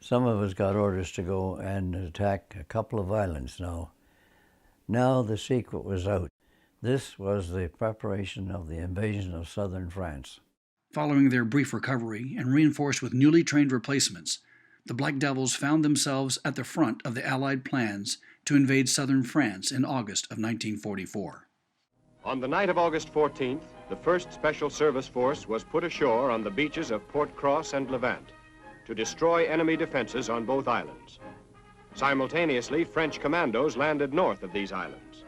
Some of us got orders to go and attack a couple of islands now. Now the secret was out. This was the preparation of the invasion of southern France. Following their brief recovery and reinforced with newly trained replacements, the Black Devils found themselves at the front of the Allied plans to invade southern France in August of 1944. On the night of August 14th, the 1st Special Service Force was put ashore on the beaches of Port Cros and Levant to destroy enemy defenses on both islands. Simultaneously, French commandos landed north of these islands.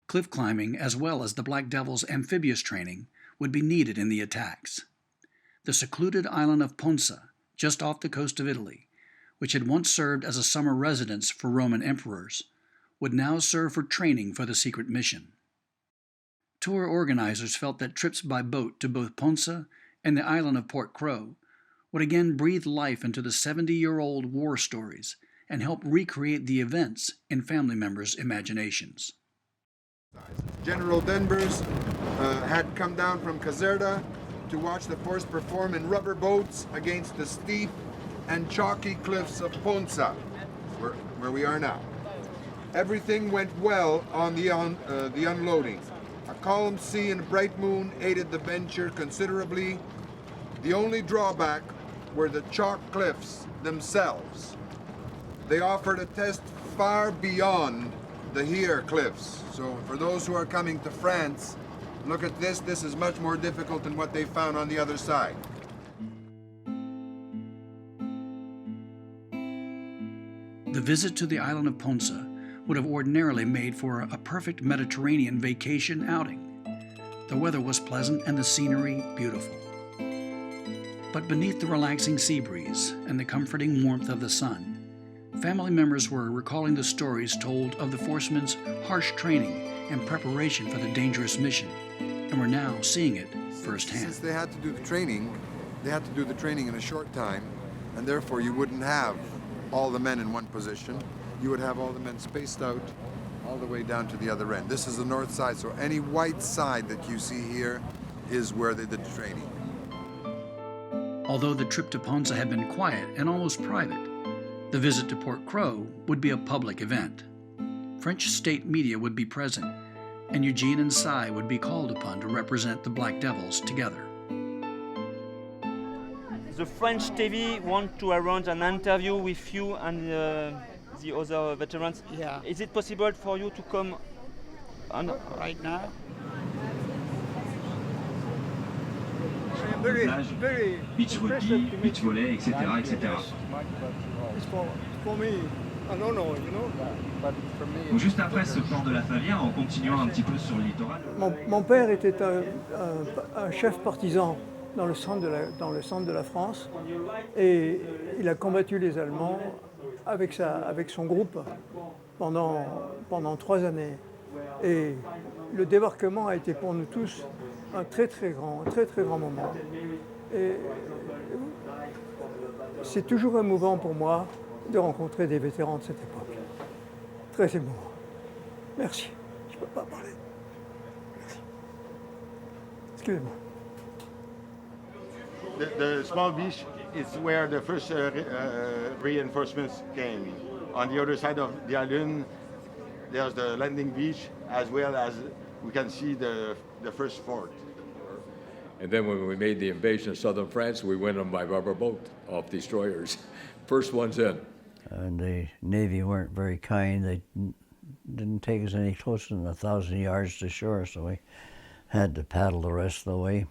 Cliff climbing, as well as the Black Devils' amphibious training, would be needed in the attacks. The secluded island of Ponza, just off the coast of Italy, which had once served as a summer residence for Roman emperors, would now serve for training for the secret mission. Tour organizers felt that trips by boat to both Ponza and the island of Port Cros would again breathe life into the 70-year-old war stories and help recreate the events in family members' imaginations. General Denvers had come down from Caserta to watch the force perform in rubber boats against the steep and chalky cliffs of Ponza, where we are now. Everything went well on the unloading. A calm sea and bright moon aided the venture considerably. The only drawback were the chalk cliffs themselves. They offered a test far beyond the Here cliffs. So for those who are coming to France, look at this. This is much more difficult than what they found on the other side. The visit to the island of Ponza would have ordinarily made for a perfect Mediterranean vacation outing. The weather was pleasant and the scenery beautiful. But beneath the relaxing sea breeze and the comforting warmth of the sun, family members were recalling the stories told of the forcemen's harsh training and preparation for the dangerous mission, and were now seeing it firsthand. Since they had to do the training in a short time, and therefore you wouldn't have all the men in one position. You would have all the men spaced out all the way down to the other end. This is the north side, so any white side that you see here is where they did the training. Although the trip to Ponza had been quiet and almost private, the visit to Port Cros would be a public event. French state media would be present, and Eugene and Cy would be called upon to represent the Black Devils together. The French TV want to arrange an interview with you and the other veterans. Yeah. Is it possible for you to come on Right now? Very beach rugby, beach volley, etc., etc. For me, I don't know, you know. But for me, Donc juste après ce port de la Favière, en continuant un petit peu sur le littoral. Mon père était un chef partisan dans le centre de la France, et il a combattu les Allemands avec son groupe pendant 3 années. Et le débarquement a été pour nous tous un très très grand moment. Et c'est toujours émouvant pour moi de rencontrer des vétérans de cette époque. Très émouvant. Merci. Je ne peux pas parler. Merci. Excusez-moi. The small beach is where the first reinforcements came. On the other side of the island, there's the landing beach, as well as we can see the first fort. And then when we made the invasion of southern France, we went on by rubber boat off destroyers. First ones in. And the Navy weren't very kind. They didn't take us any closer than 1,000 yards to shore, so we had to paddle the rest of the way.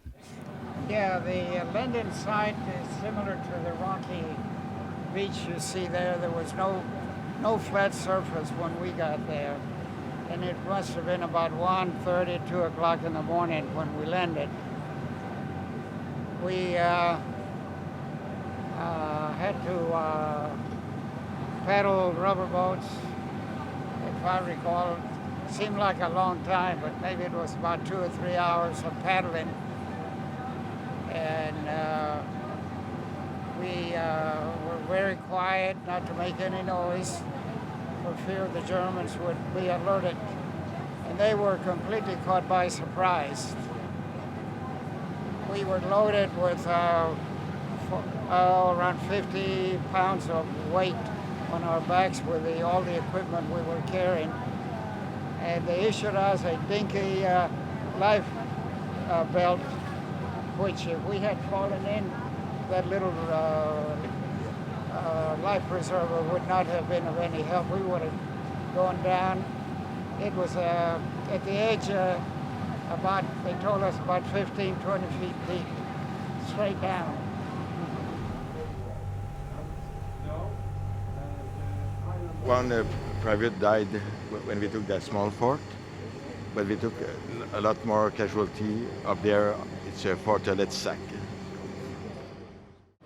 yeah, the Linden site is similar to the rocky beach you see there. There was no flat surface when we got there. And it must have been about 1:30, 2 o'clock in the morning when we landed. We had to paddle rubber boats, if I recall, Seemed like a long time, but maybe it was about 2 or 3 hours of paddling. And we were very quiet, not to make any noise, for fear the Germans would be alerted. And they were completely caught by surprise. We were loaded with around 50 pounds of weight on our backs with all the equipment we were carrying. And they issued us a dinky life belt, which if we had fallen in, that little life preserver would not have been of any help. We would have gone down. It was at the edge about, they told us about 15, 20 feet deep, straight down. One private died when we took that small fort, but we took a lot more casualty up there. It's Fort Sac.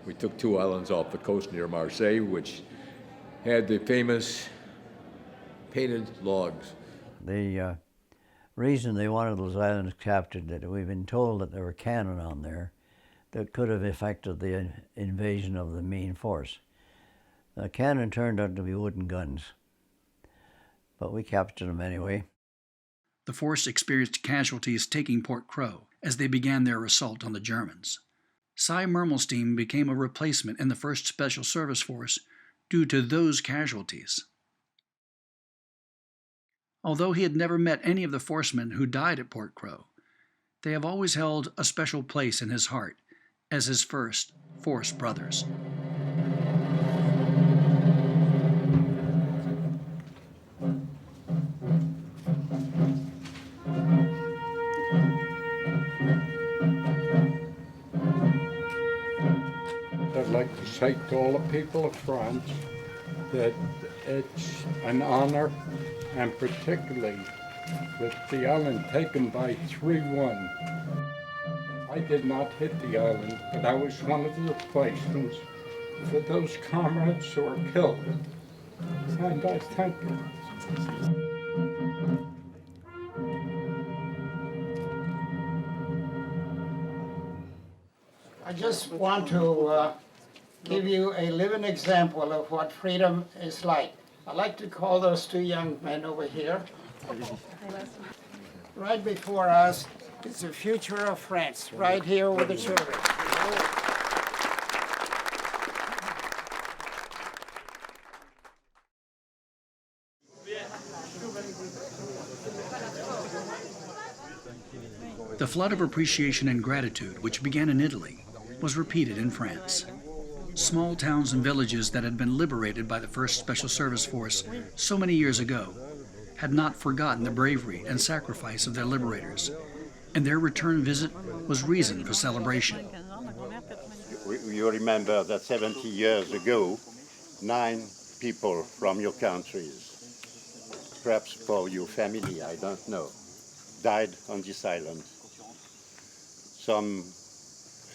We took 2 islands off the coast near Marseille, which had the famous painted logs. The reason they wanted those islands captured, that we've been told that there were cannon on there that could have effected the invasion of the main force. The cannon turned out to be wooden guns, but we captured them anyway. The force experienced casualties taking Port Cros as they began their assault on the Germans. Cy Mermelstein became a replacement in the 1st Special Service Force due to those casualties. Although he had never met any of the forcemen who died at Port Cros, they have always held a special place in his heart as his first force brothers. I'd like to say to all the people of France that it's an honor, and particularly with the island taken by 3-1. I did not hit the island, but I was one of the replacements for those comrades who were killed. And I thank you. I just want to give you a living example of what freedom is like. I like to call those 2 young men over here. Right before us is the future of France, right here with the children. The flood of appreciation and gratitude, which began in Italy, was repeated in France. Small towns and villages that had been liberated by the 1st Special Service Force so many years ago had not forgotten the bravery and sacrifice of their liberators, and their return visit was reason for celebration. You remember that 70 years ago, 9 people from your countries, perhaps for your family, I don't know, died on this island.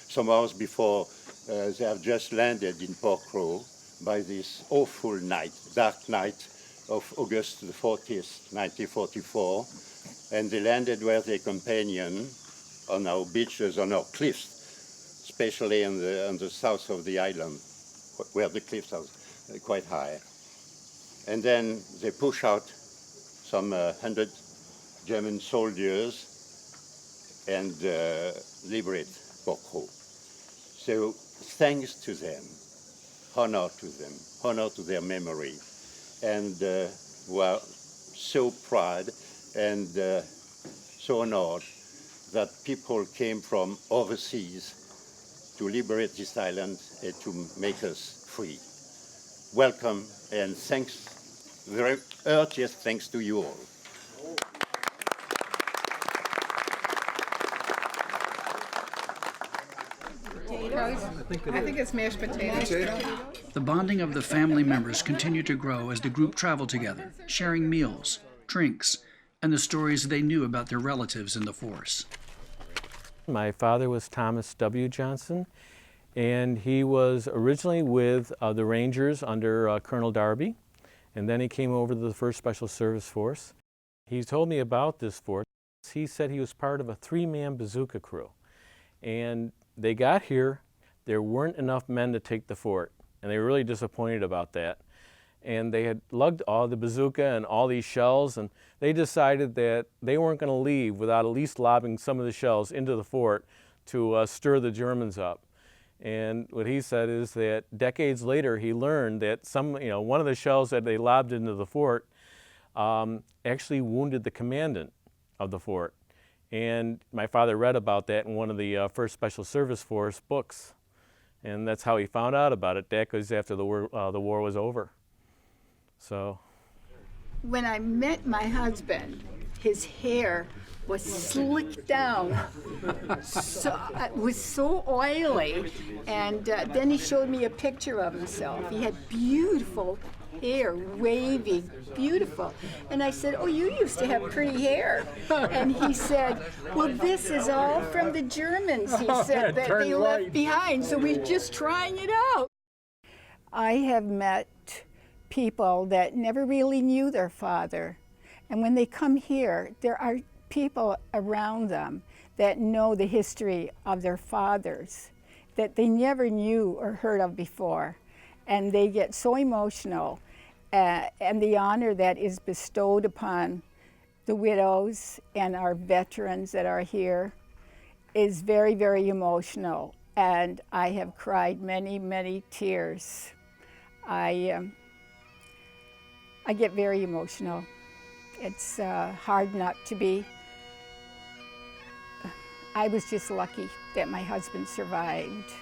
Some hours before they have just landed in Port Cros by this awful night, dark night of August the 40th, 1944, and they landed with their companion on our beaches, on our cliffs, especially on the south of the island, where the cliffs are quite high. And then they push out some 100 German soldiers and liberate Port Cros. So thanks to them, honor to their memory, and we are so proud and so honored that people came from overseas to liberate this island and to make us free. Welcome, and thanks, very earliest thanks to you all. I think it's mashed potatoes. The bonding of the family members continued to grow as the group traveled together, sharing meals, drinks, and the stories they knew about their relatives in the force. My father was Thomas W. Johnson, and he was originally with the Rangers under Colonel Darby, and then he came over to the 1st Special Service Force. He told me about this fort. He said he was part of a 3-man bazooka crew. And they got here, there weren't enough men to take the fort, and they were really disappointed about that. And they had lugged all the bazooka and all these shells, and they decided that they weren't going to leave without at least lobbing some of the shells into the fort to stir the Germans up. And what he said is that decades later he learned that one of the shells that they lobbed into the fort actually wounded the commandant of the fort. And my father read about that in one of the 1st Special Service Force books. And that's how he found out about it, decades after the war was over. So, when I met my husband, his hair was slicked down, it was so oily, and then he showed me a picture of himself. He had beautiful hair, wavy, beautiful. And I said, oh, you used to have pretty hair. And he said, well, this is all from the Germans, he said, that they left behind, so we're just trying it out. I have met people that never really knew their father. And when they come here, there are people around them that know the history of their fathers that they never knew or heard of before. And they get so emotional. And the honor that is bestowed upon the widows and our veterans that are here is very, very emotional. And I have cried many, many tears. I get very emotional. It's hard not to be. I was just lucky that my husband survived.